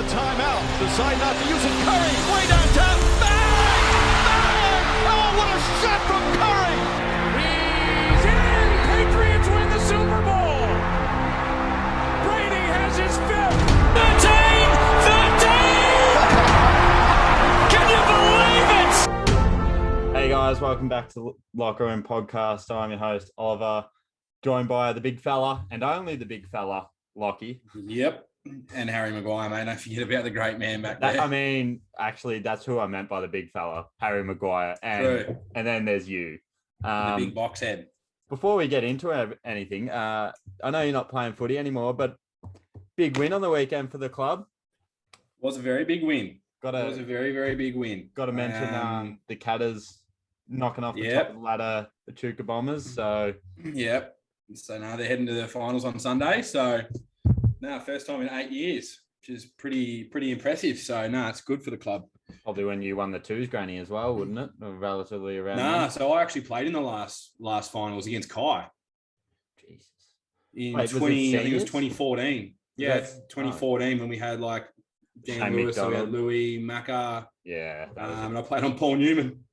timeout. Decide not to use it. Curry, way downtown. Bang! Bang! Oh, what a shot from Curry! He's in! Patriots win the Super Bowl! Brady has his fifth! 13! 13! Can you believe it? Hey guys, welcome back to the Locker Room Podcast. I'm your host, Oliver, joined by the big fella, and only the big fella, Lachie. Yep. And Harry Maguire, mate. Don't forget about the great man back there. I mean, actually, that's who I meant by the big fella, Harry Maguire. And then there's you. The big box head. Before we get into anything, I know you're not playing footy anymore, but big win on the weekend for the club. Was a very big win. It was a very, very big win. Got to mention the Catters knocking off the top of the ladder, the Chuka Bombers. So Yep. So now they're heading to the finals on Sunday. So first time in 8 years, which is pretty impressive. So it's good for the club. Probably when you won the twos granny as well, wouldn't it? Or relatively around. So I actually played in the last finals against Kai. Jesus. I think it was 2014. Yeah, it's 2014 when we had like Dan Lewis, so we had Louis, Macca. Yeah. And I played on Paul Newman.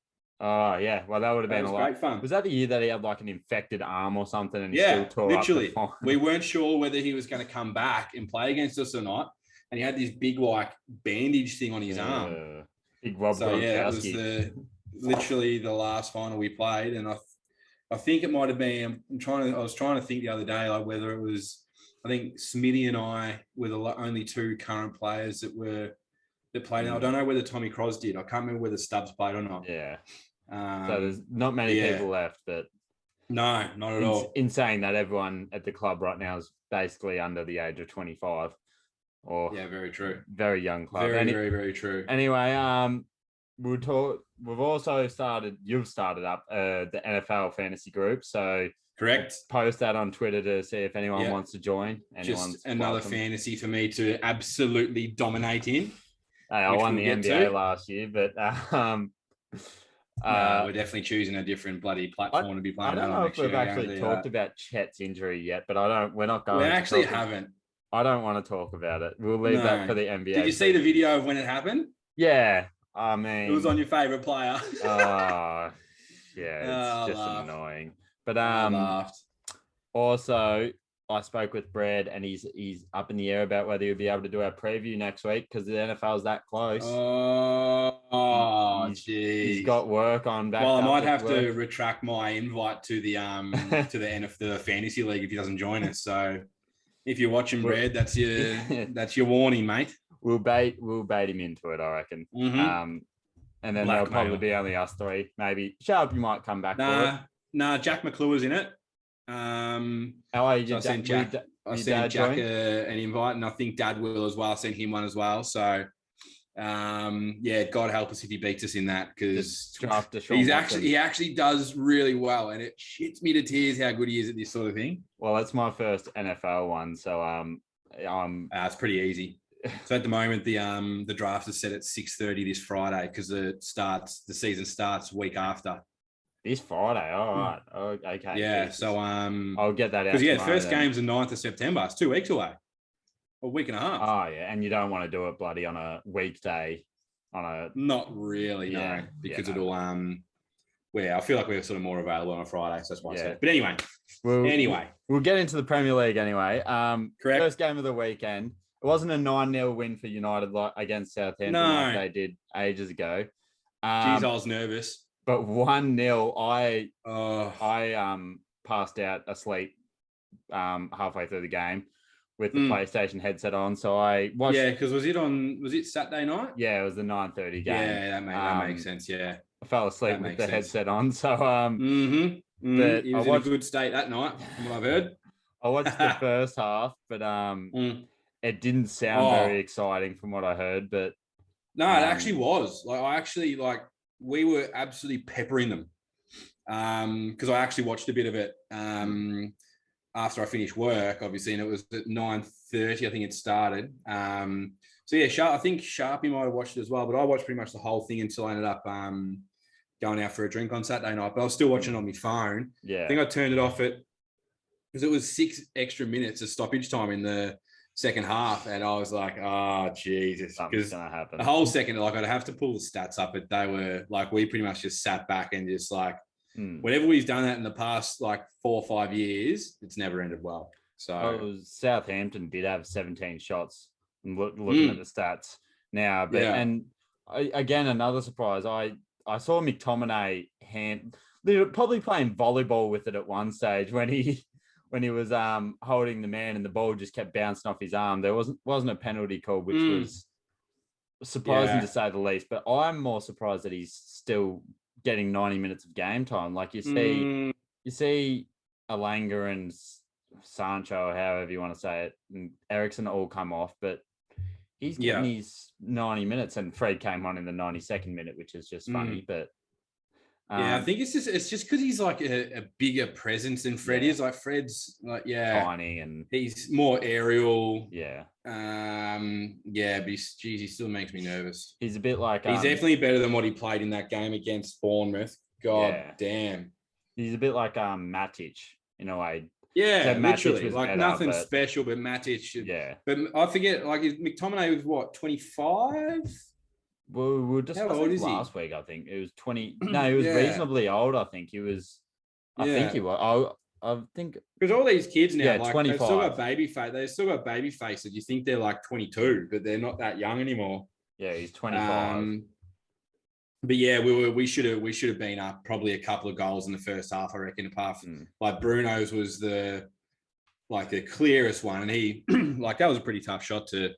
Oh, yeah. Well, that would have been a lot. Great fun. Was that the year that he had like an infected arm or something and he still tore literally. up the We weren't sure whether he was going to come back and play against us or not. And he had this big like bandage thing on his arm. Big Rob it was literally the last final we played. And I think it might have been, I was trying to think the other day, like whether it was, I think Smitty and I were the only two current players that played. I don't know whether Tommy Cros did. I can't remember whether Stubbs played or not. Yeah. So there's not many people left, but no, not at all. In saying that, everyone at the club right now is basically under the age of 25. Very true. Very young club. Very, very true. Anyway, We've also started. You've started up the NFL fantasy group. So correct. Post that on Twitter to see if anyone wants to join. Just another fantasy for me to absolutely dominate in. Hey, I won the NBA last year, but we're definitely choosing a different bloody platform to be playing. I don't know if we've actually talked about Chet's injury yet, but we're not going. We actually haven't. I don't want to talk about it. We'll leave that for the NBA. Did you see the video of when it happened? Yeah, I mean, it was on your favorite player. It's just annoying. But I laughed. Also, I spoke with Brad, and he's up in the air about whether he'll be able to do our preview next week because the NFL's that close. He's got work on back. Well, I might have to retract my invite to the the fantasy league if he doesn't join us. So, if you're watching, Brad, that's your warning, mate. We'll bait him into it, I reckon. Mm-hmm. And then there'll probably be only us three. Maybe Sharp, you might come back. Jack McClure's in it. How are you? So I sent Jack an invite, and I think Dad will as well. I sent him one as well. So, God help us if he beats us in that, because he actually does really well, and it shits me to tears how good he is at this sort of thing. Well, that's my first NFL one, so it's pretty easy. So at the moment, the draft is set at 6:30 this Friday because the season starts week after. This Friday, all right. Oh, okay. Yeah, so I'll get that out. Because the first game's the 9th of September. It's 2 weeks away. A week and a half. Oh yeah, and you don't want to do it bloody on a weekday. Not really, no, because it'll I feel like we're sort of more available on a Friday, so that's why I said it. But anyway, we'll get into the Premier League anyway. Correct. First game of the weekend. It wasn't a 9-0 win for United against Southampton like they did ages ago. Jeez, I was nervous. But 1-0, I passed out asleep halfway through the game with the PlayStation headset on. So I watched. Yeah, because was it Saturday night? Yeah, it was the 9:30 game. Yeah, that makes sense. Yeah, I fell asleep with the headset on. So But he was in a good state that night, from what I've heard. I watched the first half, but it didn't sound very exciting from what I heard. But no, it actually was. We were absolutely peppering them because I actually watched a bit of it after I finished work, obviously, and it was at 9:30. I think it started. I think Sharpie might have watched it as well, but I watched pretty much the whole thing until I ended up going out for a drink on Saturday night. But I was still watching it on my phone. Yeah, I think I turned it off because it was 6 extra minutes of stoppage time in the second half, and I was like, oh Jesus, Something's gonna happen. The whole second, like I'd have to pull the stats up, but they were like, we pretty much just sat back and just like, whenever we've done that in the past like 4 or 5 years, it's never ended well. So Southampton did have 17 shots. Looking at the stats now, but and again another surprise. I saw McTominay probably playing volleyball with it at one stage when he was holding the man and the ball just kept bouncing off his arm. There wasn't a penalty called, which was surprising to say the least. But I'm more surprised that he's still getting 90 minutes of game time. Like you see Alanga and Sancho, however you want to say it, and Eriksen all come off, but he's getting his 90 minutes, and Fred came on in the 92nd minute, which is just funny. But I think it's just because he's like a bigger presence than Fred is. Like Fred's like tiny and he's more aerial. Yeah. But he still makes me nervous. He's a bit like he's definitely better than what he played in that game against Bournemouth. God damn. He's a bit like Matic in a way. Yeah, so literally. Like better, nothing special, but Matic. But I forget, like McTominay was what, 25? Well, we were discussing last week, I think. It was 20. No, he was reasonably old, I think. He was think he was. I think because all these kids now, like 25. they've still got baby face. They've still got baby faces. You think they're like 22, but they're not that young anymore. Yeah, he's 25. But yeah, we should have been up probably a couple of goals in the first half, I reckon. Apart from like Bruno's was the clearest one, and he like that was a pretty tough shot to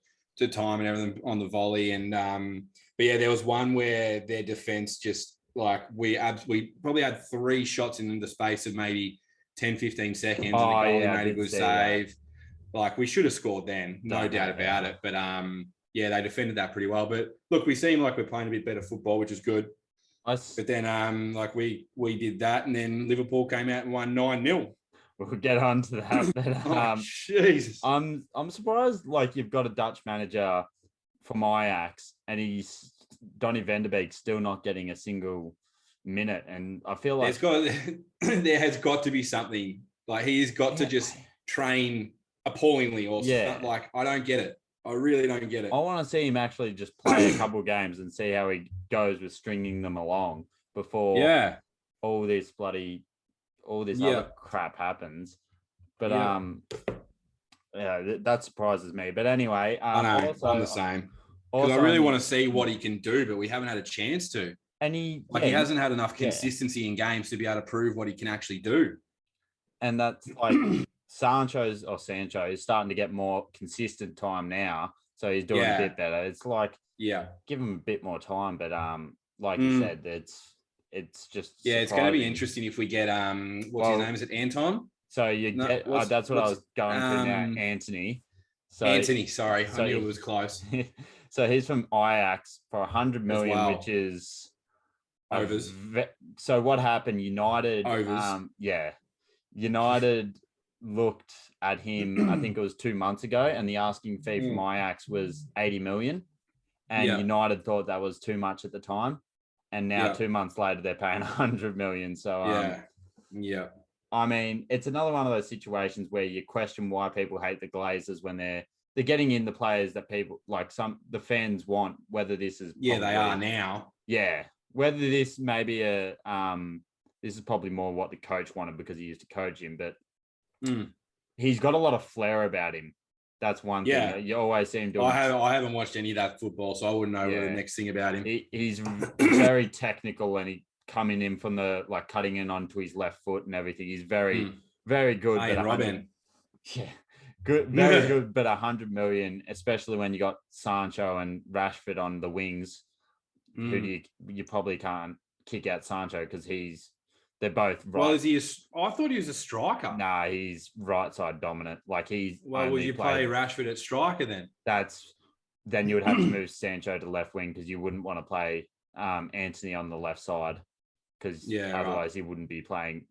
time and everything on the volley. And but yeah, there was one where their defense just like we probably had 3 shots in the space of maybe 10, 15 seconds, and the goalie made a good save. Like we should have scored then, no doubt about it. But yeah, they defended that pretty well. But look, we seem like we're playing a bit better football, which is good. But then like we did that, and then Liverpool came out and won 9-0. We'll get on to that. But, Jesus. I'm surprised like you've got a Dutch manager from Ajax and he's Donny van der Beek still not getting a single minute. And I feel like there has got to be something. Like he's got to just train appallingly or something. Like I don't get it. I really don't get it. I want to see him actually just play a couple of games and see how he goes with stringing them along before all this other crap happens. But that surprises me. But anyway, I know I'm the same. Because I really want to see what he can do, but we haven't had a chance to. And he hasn't had enough consistency in games to be able to prove what he can actually do. And that's like Sancho is starting to get more consistent time now, so he's doing a bit better. It's like give him a bit more time, but like you said, it's just it's going to be interesting if we get what's his name? Is it Anton? So that's what I was going through now. Antony. So Antony, sorry, I knew it was close. So he's from Ajax for 100 million, which is overs. So what happened? United overs. United looked at him, I think it was 2 months ago, and the asking fee from Ajax was 80 million. And United thought that was too much at the time. And now 2 months later, they're paying 100 million. So, I mean, it's another one of those situations where you question why people hate the Glazers when they're getting in the players that people like the fans want, whether this is they are now. Yeah. Whether this may be this is probably more what the coach wanted because he used to coach him, but he's got a lot of flair about him. That's one thing. You always see him doing. I haven't watched any of that football, so I wouldn't know the next thing about him. He's very technical, and he coming in from the cutting in onto his left foot and everything. He's very, very good. Hey, Robin. Good, very good. But 100 million, especially when you got Sancho and Rashford on the wings, who do you probably can't kick out Sancho because they're both right. Well, I thought he was a striker. Nah, he's right side dominant. Like he's. Well, would you play Rashford at striker then? Then you would have to move Sancho to left wing because you wouldn't want to play Antony on the left side because otherwise he wouldn't be playing.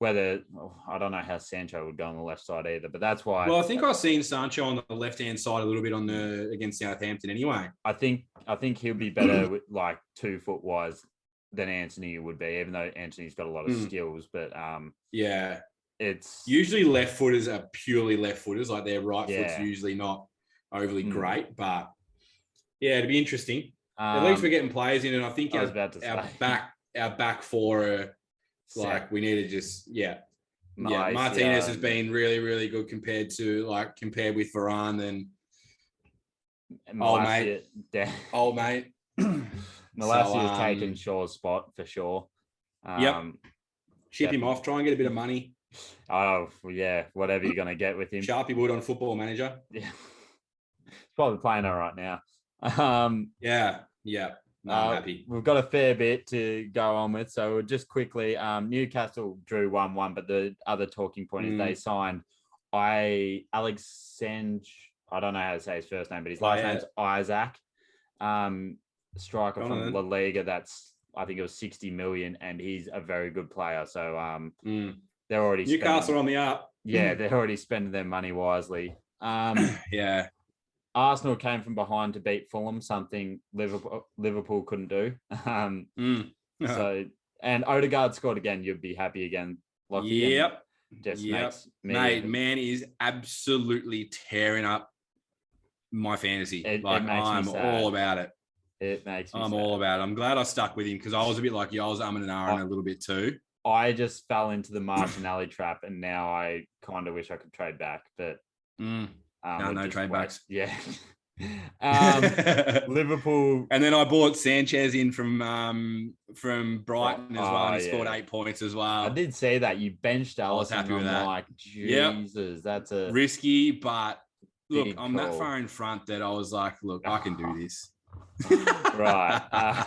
I don't know how Sancho would go on the left side either, but that's why. Well, I think I've seen Sancho on the left hand side a little bit against Southampton anyway. I think he'll be better with 2 foot wise than Antony would be, even though Antony's got a lot of skills. But it's usually left footers are purely left footers, like their right foot's usually not overly great, but yeah, it'd be interesting. At least we're getting players in, and I think our back four are like we need to just Martinez has been really, really good compared with Varane and old mate. Malacia has taken Shaw's spot for sure. Ship him off, try and get a bit of money. Oh yeah, whatever you're gonna get with him. Sharpie Wood on Football Manager. Yeah, he's probably playing all right now. No, I'm happy. We've got a fair bit to go on with, so we'll just quickly. Newcastle drew 1-1, but the other talking point is they signed Alexandre. I don't know how to say his first name, but his last name's Isaac. Striker from La Liga. That's, I think it was 60 million, and he's a very good player. So they're already Newcastle on the up. Yeah, they're already spending their money wisely. Arsenal came from behind to beat Fulham, something Liverpool couldn't do. So, and Odegaard scored again. You'd be happy again, Lachie. Makes me man is absolutely tearing up my fantasy. I'm all about it. It makes me I'm sad. all about it. I'm glad I stuck with him because I was a bit like you. I was umming and ahhing a little bit too. I just fell into the Martinelli trap, and now I kind of wish I could trade back, but no trade backs. Yeah. Liverpool, and then I bought Sanchez in from Brighton as well, and he scored 8 points as well. I did say that you benched Alisson. I was happy with that. Like, Jesus, that's a risky, but look, I'm that far in front that I was like, look, I can do this. Right.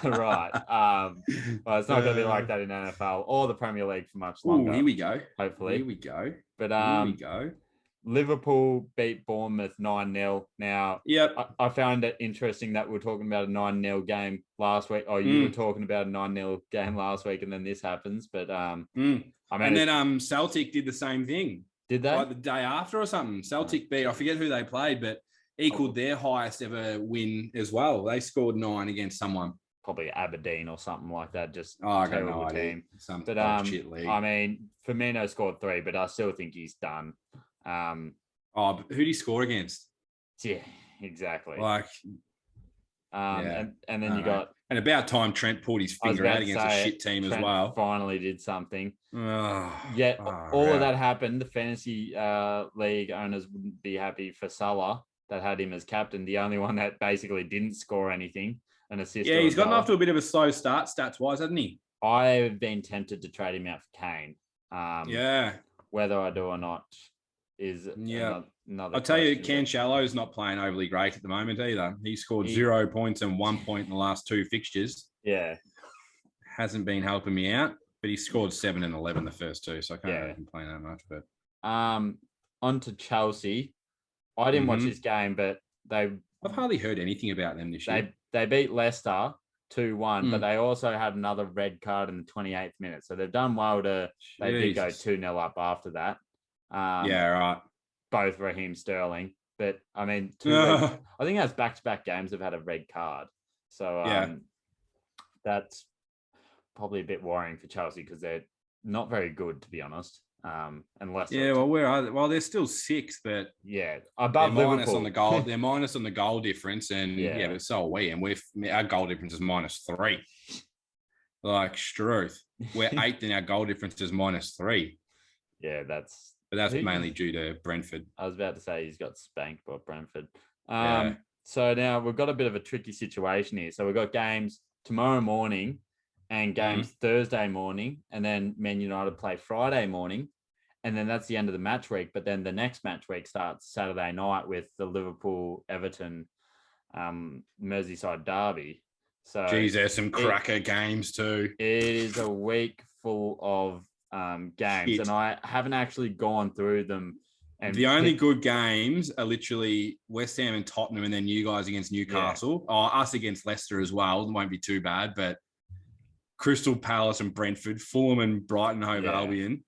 Well, it's not going to be like that in NFL or the Premier League for much longer. Here we go. Hopefully. Here we go. But here we go. Liverpool beat Bournemouth 9-0. Now, I found it interesting that we're talking about a 9-0 game last week. Oh, you were talking about a 9-0 game last week, and then this happens. But I mean, and then Celtic did the same thing. Did they? Like the day after or something. Celtic beat, I forget who they played, but equaled their highest ever win as well. They scored 9 against someone. Probably Aberdeen or something like that. Just I got no idea. Team. Some shit league. I mean, Firmino scored 3, but I still think he's done. Who did he score against? Yeah, exactly. And then you got, and about time Trent pulled his finger out against a shit team Trent as well. Finally did something. All of that happened. The fantasy league owners wouldn't be happy for Salah that had him as captain. The only one that basically didn't score anything, an assist. Yeah, he's gotten off to a bit of a slow start stats wise, hasn't he? I've been tempted to trade him out for Kane. Whether I do or not is another I'll tell you, Cancelo's not playing overly great at the moment either. He scored 0 points and 1 point in the last 2 fixtures. Yeah. Hasn't been helping me out, but he scored 7 and 11 the first 2, so I can't really complain that much. But on to Chelsea. I didn't watch this game, but I've hardly heard anything about them this year. They beat Leicester 2-1, but they also had another red card in the 28th minute. So they've done well they did go 2-0 up after that. Right. Both Raheem Sterling. But, I mean, I think that's back-to-back games have had a red card. So that's probably a bit worrying for Chelsea because they're not very good, to be honest. Unless they're still 6th, but above Liverpool on the goal. They're minus on the goal difference, and but so are we, and our goal difference is -3. Like Struth, we're 8th, and our goal difference is -3. Yeah, that's mainly due to Brentford. I was about to say he's got spanked by Brentford. So now we've got a bit of a tricky situation here. So we've got games tomorrow morning and games Thursday morning, and then Man United play Friday morning. And then that's the end of the match week. But then the next match week starts Saturday night with the Liverpool-Everton Merseyside derby. So there's some cracker games too. It is a week full of games, and I haven't actually gone through them. And the only good games are literally West Ham and Tottenham, and then you guys against Newcastle. Us against Leicester as well. It won't be too bad, but Crystal Palace and Brentford, Fulham and Brighton Hove Albion.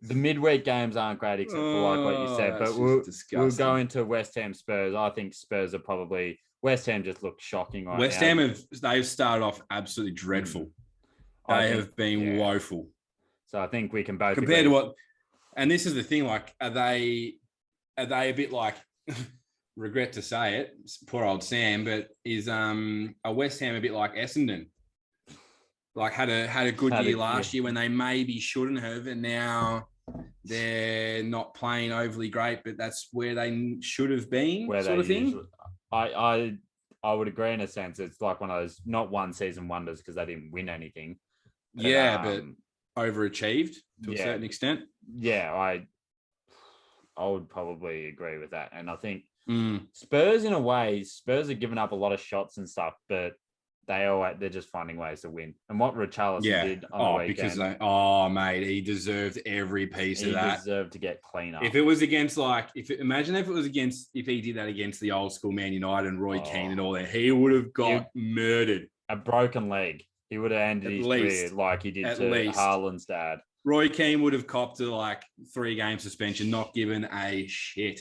The midweek games aren't great, except for like what you said. But we'll go into West Ham Spurs. I think Spurs are probably West Ham just look shocking right now. West Ham they've started off absolutely dreadful. They have been woeful. So I think we can both compared to what. And this is the thing: like, are they a bit like regret to say it, poor old Sam, but is a West Ham a bit like Essendon? Like had a good year last year when they maybe shouldn't have, and now they're not playing overly great, but that's where they should have been, sort of thing. I would agree in a sense. It's like one of those not one season wonders because they didn't win anything. But overachieved to a certain extent. Yeah, I would probably agree with that. And I think Spurs, in a way, Spurs are giving up a lot of shots and stuff, but they're just finding ways to win. And what Richarlison did on the weekend. Mate, he deserved every piece of that. He deserved to get clean up. If it was against imagine if he did that against the old school Man United and Roy Keane and all that, he would have got murdered. A broken leg. He would have ended his career like he did to Haaland's dad. Roy Keane would have copped to like 3-game suspension, not given a shit.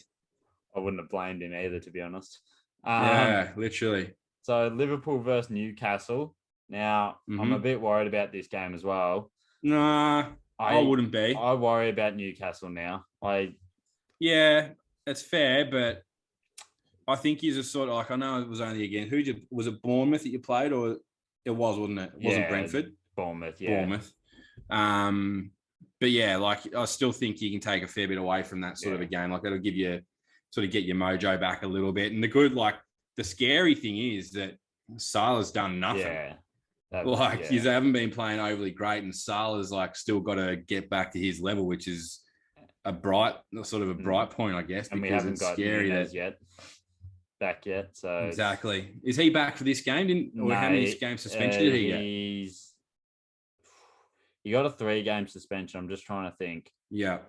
I wouldn't have blamed him either, to be honest. Literally. So Liverpool versus Newcastle. Now, I'm a bit worried about this game as well. Nah, I wouldn't be. I worry about Newcastle now. Yeah, that's fair, but I think he's a sort of like, I know it was only again. Was it Bournemouth that you played, or it was, wasn't it? It wasn't Brentford. Bournemouth, yeah. Bournemouth. But yeah, like I still think you can take a fair bit away from that sort of a game. Like it'll give you sort of get your mojo back a little bit. And the scary thing is that Salah's done nothing. Yeah. You haven't been playing overly great, and Salah's like still got to get back to his level, which is a bright point, I guess. And we haven't got Nunez back yet. So exactly. Is he back for this game? How many games suspension did he get? He got a 3-game suspension. I'm just trying to think. Yeah.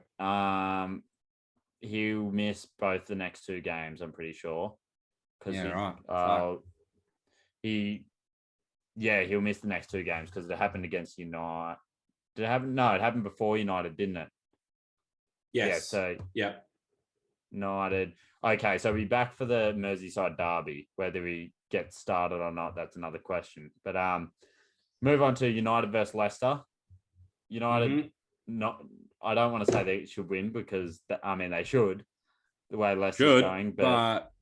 He'll miss both the next 2 games, I'm pretty sure. Right. He'll miss the next 2 games because it happened against United. Did it happen? No, it happened before United, didn't it? Yes. Yeah. United. Okay, so we'll be back for the Merseyside derby. Whether he gets started or not, that's another question. But move on to United versus Leicester. United, I don't want to say they should win because they should. The way Leicester's going, but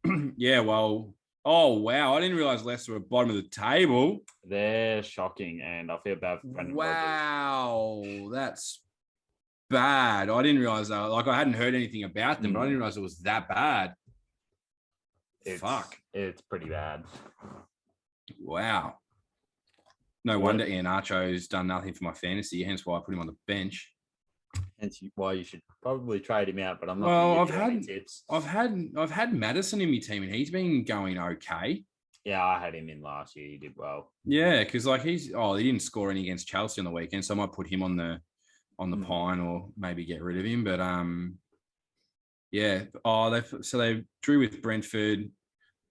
oh wow! I didn't realize Leicester were bottom of the table. They're shocking, and I feel bad for Brendan Rodgers. That's bad. I didn't realize that. Like I hadn't heard anything about them, but I didn't realize it was that bad. It's pretty bad. Wow. No wonder Iheanacho's done nothing for my fantasy, hence why I put him on the bench. Hence why you should probably trade him out, but I'm not. Well, tips. I've had Madison in my team, and he's been going okay. Yeah, I had him in last year. He did well. Yeah, because he didn't score any against Chelsea on the weekend, so I might put him on the pine or maybe get rid of him. But they drew with Brentford.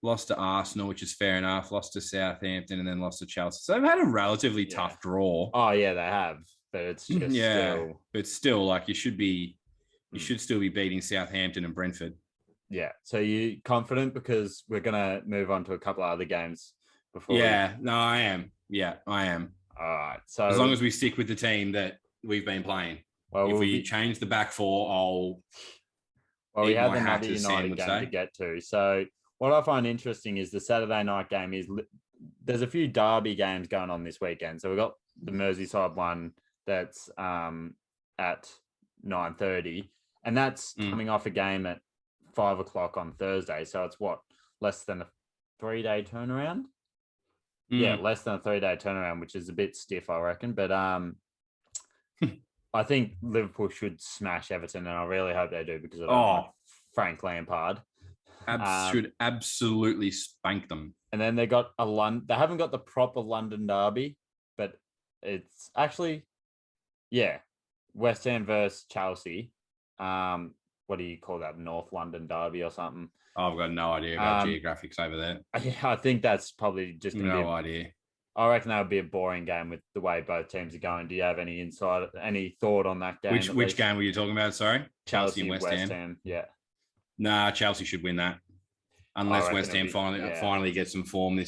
Lost to Arsenal, which is fair enough. Lost to Southampton and then lost to Chelsea. So they've had a relatively tough draw. Oh yeah, they have. But it's just but still, like you should still be beating Southampton and Brentford. Yeah. So you confident because we're gonna move on to a couple of other games before. Yeah. No, I am. Yeah, I am. All right. So as long as we stick with the team that we've been playing. Well, if we change the back four, we have another United game to get to. So what I find interesting is the Saturday night game is there's a few derby games going on this weekend. So we've got the Merseyside one that's at 9:30, and that's coming off a game at 5:00 on Thursday. So it's less than a 3-day turnaround? Yeah, less than a 3-day turnaround, which is a bit stiff, I reckon. But I think Liverpool should smash Everton, and I really hope they do because I don't like Frank Lampard. Should absolutely spank them. And then they got they haven't got the proper London derby, but it's actually, West Ham versus Chelsea. What do you call that? North London derby or something? I've got no idea about geographics over there. I think that's probably just idea. I reckon that would be a boring game with the way both teams are going. Do you have any insight, any thought on that game? Which game were you talking about? Sorry, Chelsea and West Ham. Yeah. Nah, Chelsea should win that, unless West Ham finally get some form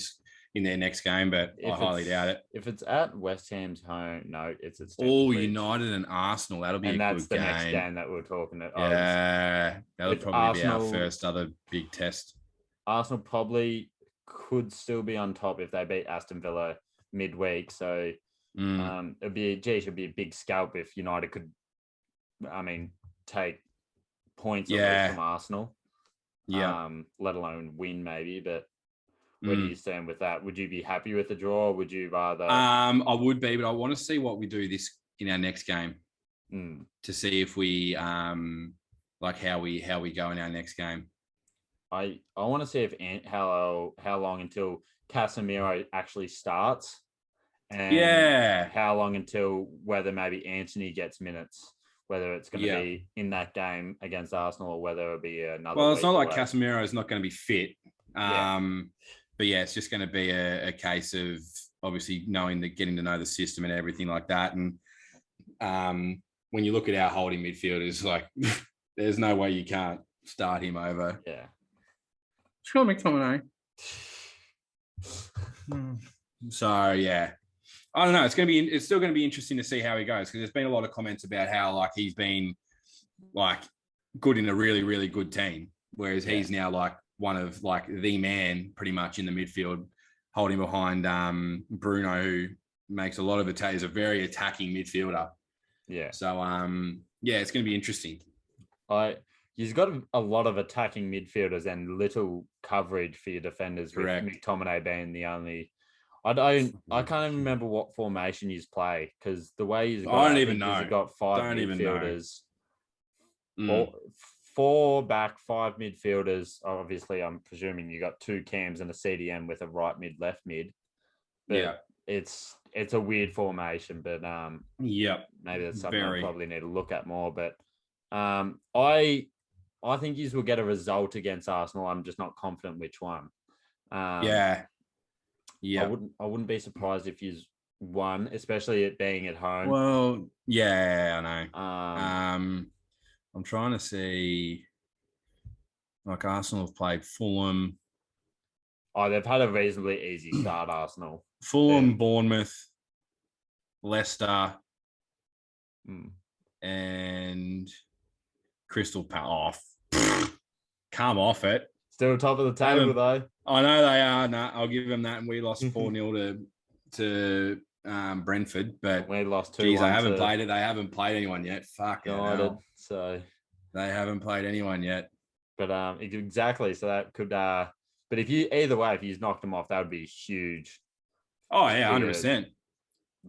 in their next game. But I highly doubt it. If it's at West Ham's home, no, it's at all United and Arsenal. That'll be that's the next game that we're talking about. Yeah, that'll probably be our first other big test. Arsenal probably could still be on top if they beat Aston Villa midweek. So it'd be a big scalp if United could, take points at least from Arsenal. Yeah. Let alone win maybe. But where do you stand with that? Would you be happy with the draw? Or would you rather? I would be, but I want to see what we do in our next game to see if we like how we go in our next game. I want to see if how long until Casemiro actually starts, and how long until whether maybe Antony gets minutes, whether it's going to be in that game against Arsenal or whether it'll be another. Well, it's not like away. Casemiro is not going to be fit, but it's just going to be a case of obviously getting to know the system and everything like that. And when you look at our holding midfielders, like there's no way you can't start him over. Yeah. Sure, McTominay. So yeah, I don't know. It's still going to be interesting to see how he goes because there's been a lot of comments about how like he's been like good in a really, really good team, whereas he's now like one of like the man pretty much in the midfield, holding behind Bruno, who makes a lot of attacks. Is a very attacking midfielder. Yeah. So it's going to be interesting. He's got a lot of attacking midfielders and little coverage for your defenders. Correct. With McTominay being the only. I can't even remember what formation he's play because the way he's got. I don't even know. He's got five midfielders. Four back, five midfielders. Obviously, I'm presuming you got two cams and a CDM with a right mid, left mid. But it's a weird formation, but maybe that's something I probably need to look at more. But I think you will get a result against Arsenal. I'm just not confident which one. I wouldn't be surprised if you won, especially it being at home. Well, I know. I'm trying to see. Like Arsenal have played Fulham. Oh, they've had a reasonably easy start, Arsenal. Fulham, Bournemouth, Leicester, and Crystal Palace. Come off it. Still top of the table, though. I know they are. No, I'll give them that. And we lost 4-0 to Brentford, but we lost 2-1. Geez, they haven't played it. They haven't played anyone yet. Fuck it. So they haven't played anyone yet. But exactly. So that could. But if you knocked them off, that would be huge. Oh yeah, 100%.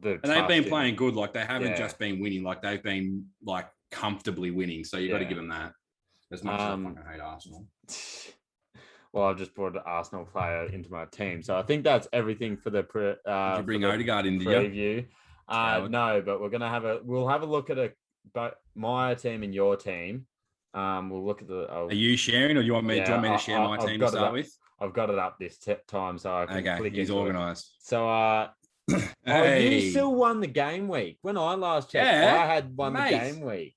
And they've been playing good. Like they haven't just been winning. Like they've been like comfortably winning. So you got to give them that. As much as I fucking hate Arsenal. Well, I've just brought an Arsenal player into my team, so I think that's everything for the did you bring Odegaard into preview? No, but we'll have a look at my team and your team. We'll look at the. Are you sharing, or do you want me to share my team to start with? I've got it up this time, so I can click. He's organised. So, you still won the game week. When I last checked, I had won the game week.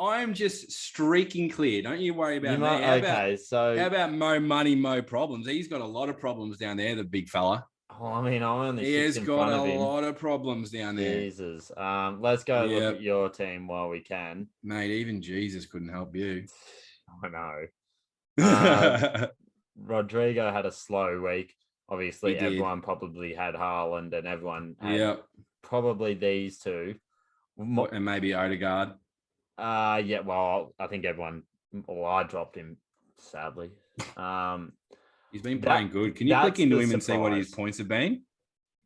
I'm just streaking clear. Don't you worry about me. How about Mo Money, Mo Problems? He's got a lot of problems down there, the big fella. Oh, I only he has got a lot of problems down there. Jesus. Let's go look at your team while we can. Mate, even Jesus couldn't help you. I know. Rodrigo had a slow week. Obviously, everyone probably had Haaland and everyone had probably these two. And maybe Odegaard. Well, I think I dropped him, sadly. He's been playing good. Can you click into him and see what his points have been?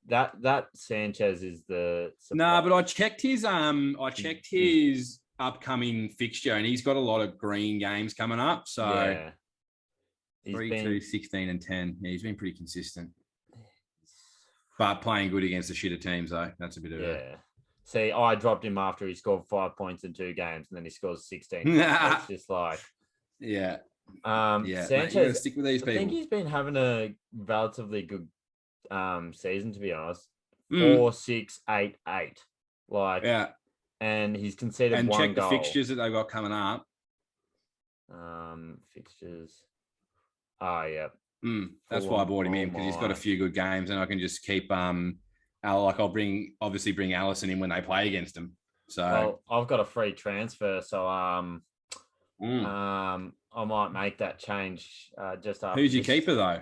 That Sanchez is the surprise. No, but I checked his upcoming fixture and he's got a lot of green games coming up. So 3-2, 16 and 10. Yeah, he's been pretty consistent. But playing good against the shitter teams though. That's a bit of a See, I dropped him after he scored 5 points in 2 games, and then he scores 16. It's just like, Sanchez. Mate, you gotta stick with these people. I think he's been having a relatively good season, to be honest. 4, 6, 8, 8. And he's conceded one goal. And check the fixtures that they've got coming up. Fixtures. Oh yeah. That's why I bought him in because he's got a few good games, and I can just keep I'll bring Allison in when they play against them. So I've got a free transfer, so I might make that change just after. Who's your keeper though?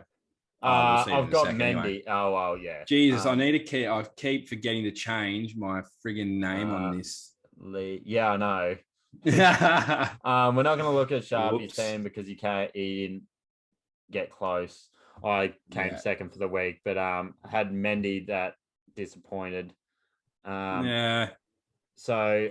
We'll I've got Mendy. Anyway. Oh well, yeah. Jesus, I need to keep. I keep forgetting to change my friggin' name on this. Yeah, I know. We're not going to look at Sharpie's team because he didn't get close. I came second for the week, but had Mendy that disappointed. So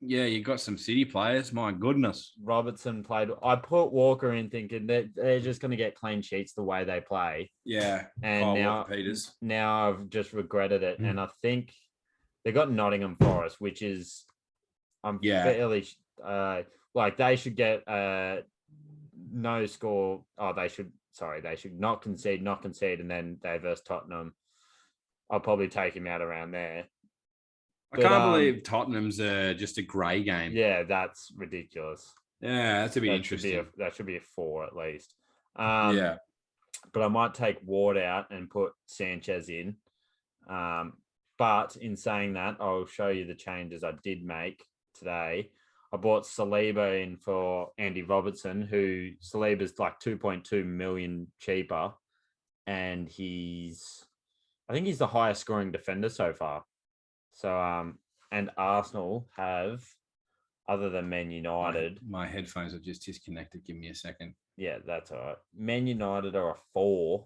you got some City players. My goodness. Robertson played. I put Walker in thinking that they're just going to get clean sheets the way they play. Yeah. And now I've just regretted it. And I think they got Nottingham Forest, which is, fairly, they should get no score. Oh, they should not concede, and then they versus Tottenham. I'll probably take him out around there. I can't believe Tottenham's just a grey game. Yeah, that's ridiculous. Yeah, that's a bit interesting. That should be a 4 at least. But I might take Ward out and put Sanchez in. But in saying that, I'll show you the changes I did make today. I bought Saliba in for Andy Robertson, who Saliba's like 2.2 million cheaper. And I think he's the highest scoring defender so far. So, and Arsenal have, other than Man United. My headphones have just disconnected. Give me a second. Yeah, that's all right. Man United are a 4.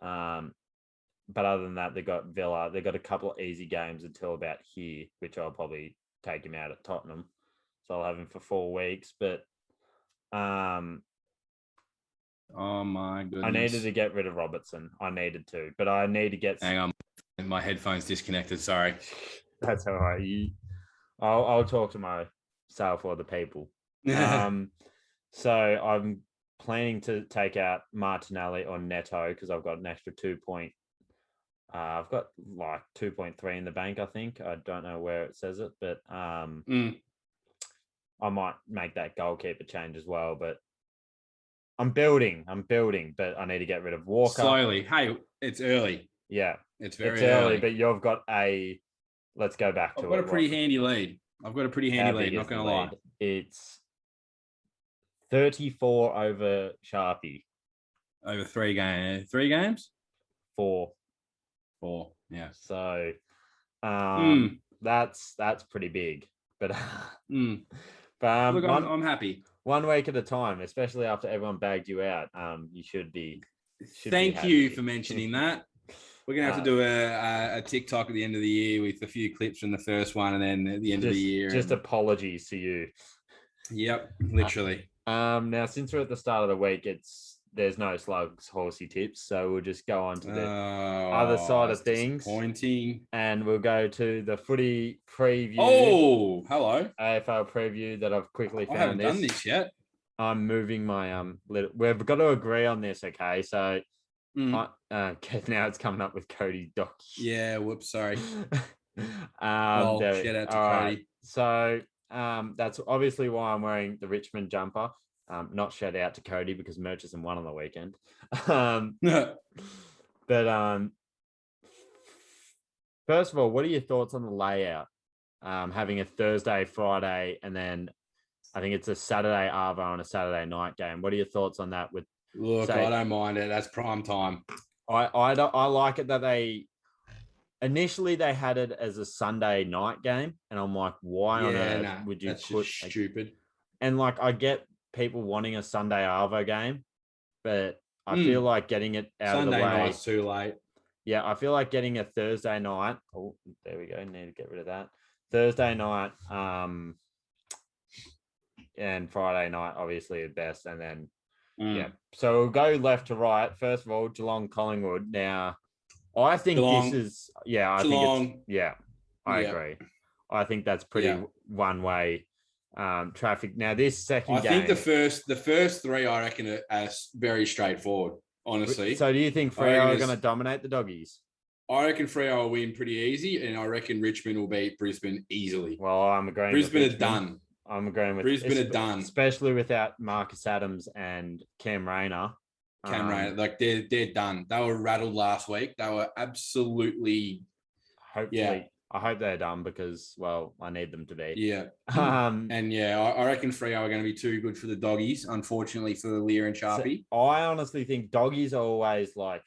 But other than that, they've got Villa. They've got a couple of easy games until about here, which I'll probably take him out at Tottenham. So I'll have him for 4 weeks. But oh my goodness. I needed to get rid of Robertson. I needed to, but I need to get. Hang on, my headphones disconnected. Sorry. That's all right. I'll talk to myself or the people. So I'm planning to take out Martinelli or Neto because I've got an extra 2 point. I've got like 2.3 in the bank, I think. I don't know where it says it, but I might make that goalkeeper change as well. But I'm building, but I need to get rid of Walker. Slowly. Hey, it's early. Yeah. It's very early. But you've got let's go back to it. I've got a pretty handy lead. Not going to lie. It's 34 over Sharpie. Over 3 games. 3 games? 4. Yeah. So that's pretty big. But look, I'm happy. 1 week at a time, especially after everyone bagged you out. You should be. Thank you for mentioning that. We're gonna have to do a TikTok at the end of the year with a few clips from the first one, and then at the end of the year. Just apologies to you. Yep, literally. Now, since we're at the start of the week, there's no slugs horsey tips, so we'll just go on to the other side of things. Disappointing. And we'll go to the footy preview. Oh, hello. AFL preview that I've quickly found. I haven't done this yet. I'm moving my we've got to agree on this, okay? So now it's coming up with Cody's doc. Yeah, whoops, sorry. Shout out to Cody. Right. So that's obviously why I'm wearing the Richmond jumper. Not shout out to Cody because Murchison won on the weekend. But first of all, what are your thoughts on the layout? Having a Thursday, Friday, and then I think it's a Saturday Arvo and a Saturday night game. What are your thoughts on that? I don't mind it. That's prime time. I like it that they initially had it as a Sunday night game, and I'm like, why on earth would you that's put just stupid? And like, I get people wanting a Sunday Arvo game, but I feel like getting it out Sunday of the way. Night's too late. Yeah, I feel like getting a Thursday night. Oh, there we go. Need to get rid of that. Thursday night, and Friday night, obviously at best, and then So we'll go left to right. First of all, Geelong Collingwood. Now, I think this is I agree. I think that's pretty one way traffic. Now this second game, I think the first 3 I reckon are very straightforward, honestly. So do you think Freo are going to dominate the Doggies? I reckon Freo will win pretty easy, and I reckon Richmond will beat Brisbane easily. Well, I'm agreeing. Brisbane are done. I'm agreeing with Brisbane are done, especially without Marcus Adams and Cam Rayner. Like they're done. They were rattled last week. They were absolutely. Hopefully, I hope they're done because, well, I need them to be. Yeah. And yeah, I reckon Freo are going to be too good for the doggies, unfortunately for Lear and Sharpie. So I honestly think doggies are always like,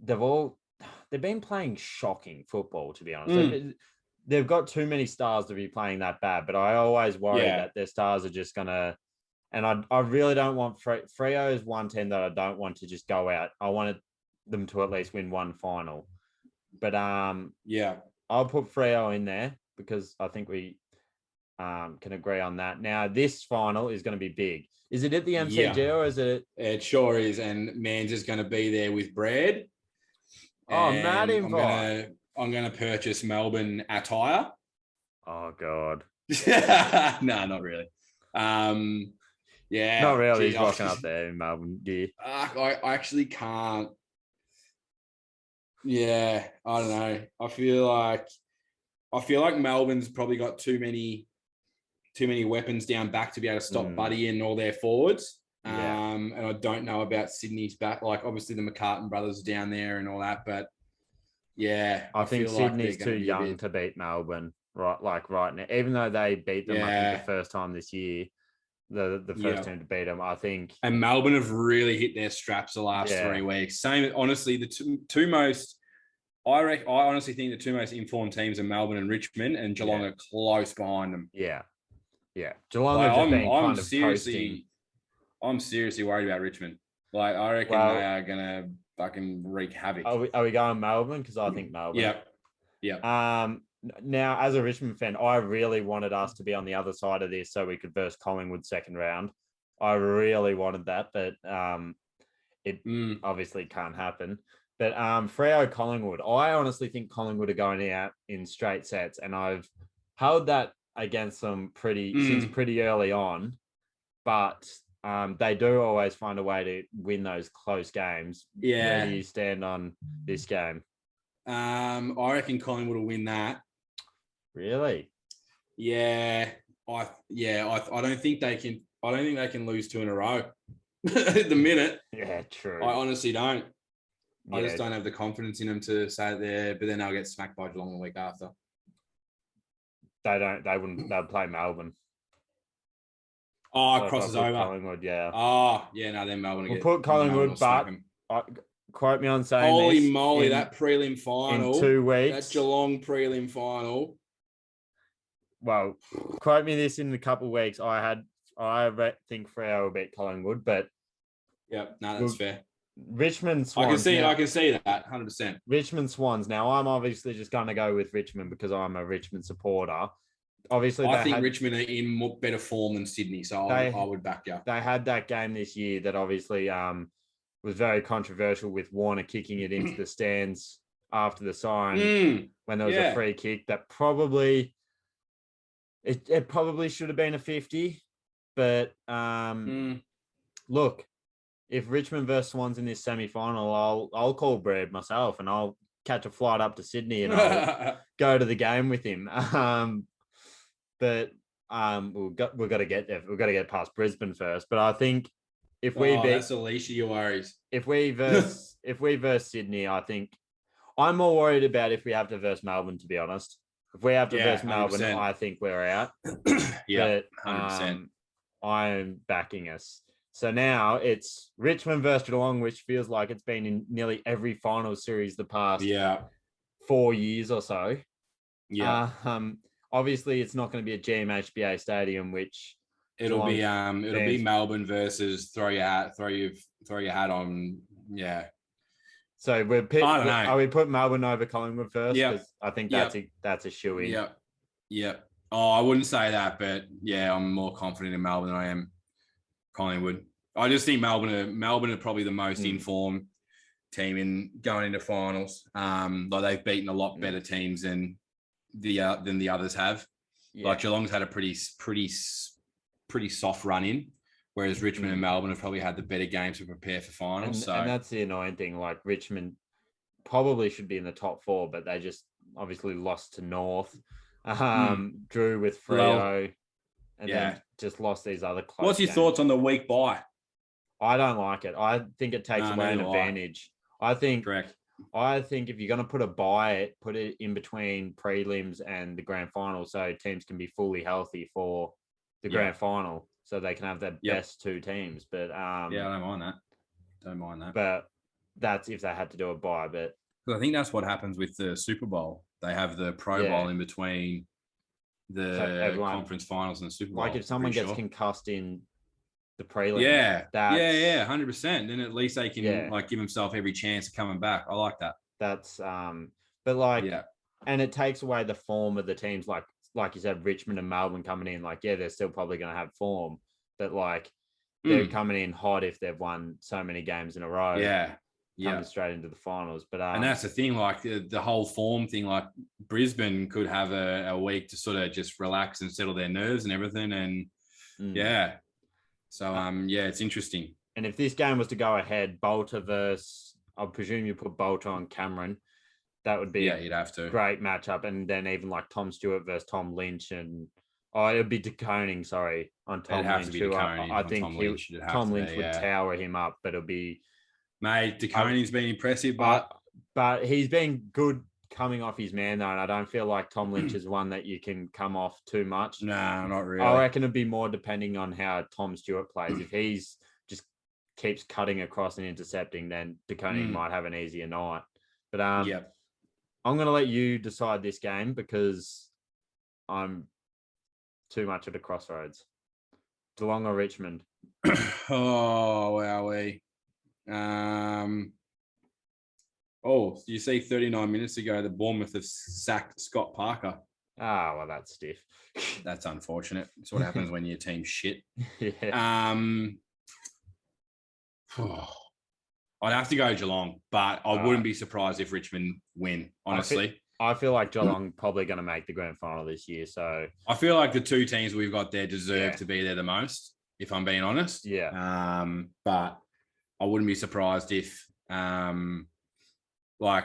they've been playing shocking football, to be honest. They've got too many stars to be playing that bad, but I always worry that their stars are just going to, and I really don't want Freo is one team that I don't want to just go out. I wanted them to at least win one final. But I'll put Freo in there because I think we can agree on that. Now, this final is going to be big. Is it at the MCG or is it? It sure is. And Mans is going to be there with bread. Oh, mad invite. I'm going to purchase Melbourne attire. Oh, God. No, not really. Yeah. Not really. He's rocking up there in Melbourne gear. I actually can't. Yeah, I don't know. I feel like Melbourne's probably got too many weapons down back to be able to stop Buddy and all their forwards. And I don't know about Sydney's back. Like obviously the McCartan brothers down there and all that, but yeah, I think Sydney's too young to beat Melbourne right now. Even though they beat them, I think the first time this year, the first team to beat them, I think. And Melbourne have really hit their straps the last 3 weeks. Same, honestly, the two most. I honestly think the two most informed teams are Melbourne and Richmond, and Geelong are close behind them. Yeah. Geelong are just being kind of coasting. I'm seriously worried about Richmond. Like, I reckon they are going to fucking wreak havoc. Are we going Melbourne? Because I think Melbourne. Yeah. Now, as a Richmond fan, I really wanted us to be on the other side of this so we could verse Collingwood second round. I really wanted that, but it obviously can't happen. But Freo Collingwood, I honestly think Collingwood are going out in straight sets, and I've held that against them since pretty early on. But they do always find a way to win those close games. Yeah. Where do you stand on this game? I reckon Collingwood will win that. Really? Yeah. I don't think they can. I don't think they can lose two in a row at the minute. Yeah, true. I honestly don't. I just don't have the confidence in them to say it there, but then they'll get smacked by Geelong the week after. They wouldn't. They'll play Melbourne. Oh, so crosses over. Collingwood, yeah. Oh, yeah. No, then Melbourne. We'll put Collingwood, but quote me on saying holy this. Moly, that prelim final in 2 weeks. That Geelong prelim final. Well, quote me this in a couple of weeks. I think Freo will beat Collingwood, but yeah, no, that's fair. Richmond Swans. I can see that 100%. Richmond Swans. Now, I'm obviously just going to go with Richmond because I'm a Richmond supporter. Obviously, I think Richmond are in better form than Sydney, so I would back you. They had that game this year that obviously was very controversial with Warner kicking it into the stands after the sign when there was a free kick that probably it probably should have been a 50. But look, if Richmond versus Swans in this semi-final, I'll call Brad myself and I'll catch a flight up to Sydney and I'll go to the game with him. But we've got to get there. We've got to get past Brisbane first. But I think if we beat, that's Lachie your worries. If we verse Sydney, I think I'm more worried about if we have to verse Melbourne. To be honest, if we have to verse Melbourne, 100%. I think we're out. Yeah, 100%. I'm backing us. So now it's Richmond versus Geelong, which feels like it's been in nearly every final series the past 4 years or so. Yeah. Obviously, it's not going to be at GMHBA Stadium, which it'll be Melbourne versus throw your hat on. Yeah. So I don't know. Are we putting Melbourne over Collingwood first? Yeah. I think that's a shoo-in. Yeah. Yeah. Oh, I wouldn't say that, but yeah, I'm more confident in Melbourne than I am Collingwood. I just think Melbourne are probably the most informed team in going into finals. Like they've beaten a lot better teams than the others have. Yeah. Like Geelong's had a pretty soft run in, whereas Richmond and Melbourne have probably had the better games to prepare for finals. And that's the annoying thing. Like Richmond probably should be in the top 4, but they just obviously lost to North. Drew with Freo, and then just lost these other close What's your thoughts on the week bye? I don't like it. I think it takes away an advantage. I think I think if you're going to put a bye, put it in between prelims and the grand final, so teams can be fully healthy for the grand final, so they can have their best two teams. But I don't mind that. Don't mind that. But that's if they had to do a bye. But I think that's what happens with the Super Bowl. They have the Pro Bowl in between the conference finals and the Super Bowl. Like if someone gets concussed in the prelim, 100%. Then at least they can like give himself every chance of coming back. I like that. That's but like and it takes away the form of the teams, like you said, Richmond and Melbourne coming in, like they're still probably going to have form, but like they're coming in hot if they've won so many games in a row. Coming straight into the finals. But and that's the thing, like the whole form thing, like Brisbane could have a week to sort of just relax and settle their nerves and everything. And so it's interesting. And if this game was to go ahead, Bolter versus, I presume you put Bolter on Cameron, that would be you'd have to. Great matchup. And then even like Tom Stewart versus Tom Lynch, and it would be De Koning, on Tom Lynch. I think Tom Lynch would tower him up, but it'll be. Mate, De Koning's been impressive, but he's been good coming off his man though, and I don't feel like Tom Lynch is one that you can come off too much. No, not really. I reckon it'd be more depending on how Tom Stewart plays. If he's just keeps cutting across and intercepting, then De Koning might have an easier night. But I'm going to let you decide this game because I'm too much at a crossroads. Geelong or Richmond? Oh, wowee. You see 39 minutes ago, the Bournemouth have sacked Scott Parker. Well, that's stiff. That's unfortunate. That's what happens when your team's shit. I'd have to go Geelong, but I wouldn't be surprised if Richmond win, honestly. I feel like Geelong probably going to make the grand final this year. So I feel like the two teams we've got there deserve to be there the most, if I'm being honest. Yeah. But I wouldn't be surprised if like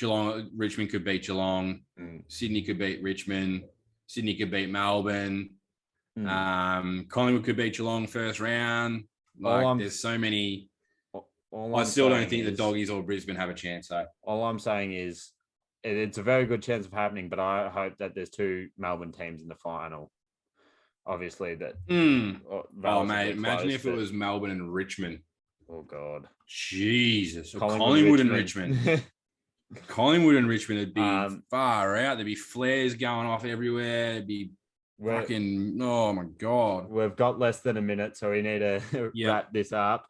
Richmond could beat Geelong, Sydney could beat Richmond, Sydney could beat Melbourne, Collingwood could beat Geelong first round. Like there's so many. I still don't think the Doggies or Brisbane have a chance though. All I'm saying is it's a very good chance of happening, but I hope that there's two Melbourne teams in the final. Obviously that. Mate, imagine if it was Melbourne and Richmond. Oh God. Jesus. Collingwood and Richmond. Collingwood and Richmond would be far out. There'd be flares going off everywhere. It'd be fucking, oh my God. We've got less than a minute, so we need to wrap this up.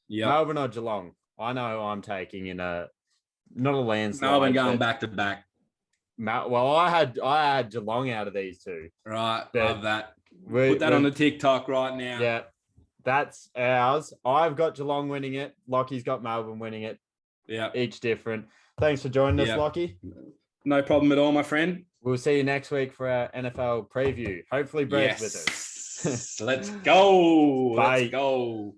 Melbourne or Geelong? I know I'm taking not a landslide. Melbourne going back to back. Well, I had Geelong out of these two. Right. Love that. Put that on the TikTok right now. Yeah. That's ours. I've got Geelong winning it. Lockie's got Melbourne winning it. Yeah. Each different. Thanks for joining us, Lockie. No problem at all, my friend. We'll see you next week for our NFL preview. Hopefully Brad's with us. Let's go. Bye. Let's go.